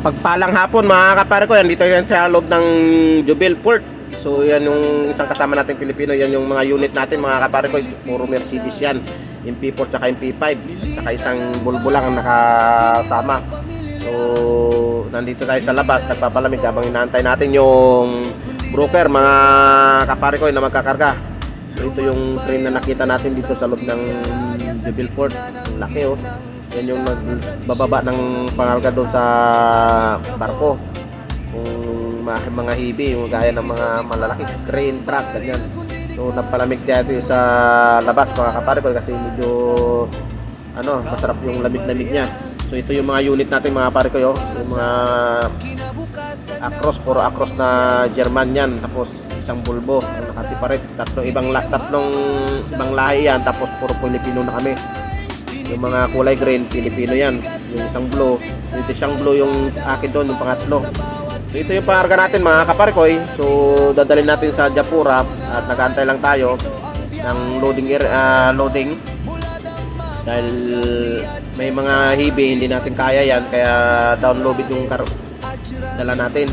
Pagpalang hapon mga kapare ko, yan dito yan sa loob ng Jubil Port. So yan yung isang kasama nating Pilipino, yan yung mga unit natin mga kapare ko, puro Mercedes yan, yung P4 tsaka yung P5, tsaka isang Volvo lang ang nakasama. So nandito tayo sa labas, nagpapalamig habang inaantay natin yung broker mga kapare ko na magkakarga. So ito yung train na nakita natin dito sa loob ng Jubil Port, ang laki oh. Yan yung magbababa ng pangarga doon sa barko. Kung mga hibi, yung gaya ng mga malalaki crane truck, ganyan. So nagpalamig dito sa labas mga kapare ko kasi medyo masarap yung lamig-lamig niya. So ito yung mga unit natin mga kapare ko, yung mga Acros, puro Acros na German yan, tapos isang Volvo ang nakasiparate, tatlong ibang lahi yan, tapos puro Pilipino na kami. Yung mga kulay green, Pilipino yan. Yung isang blue, yung isang blue yung akin doon, yung pangatlo. So ito yung pangarga natin mga kaparkoy. So dadalhin natin sa Japura at nag-aantay lang tayo ng loading. Dahil may mga hibi, hindi natin kaya yan. Kaya download yung dala natin.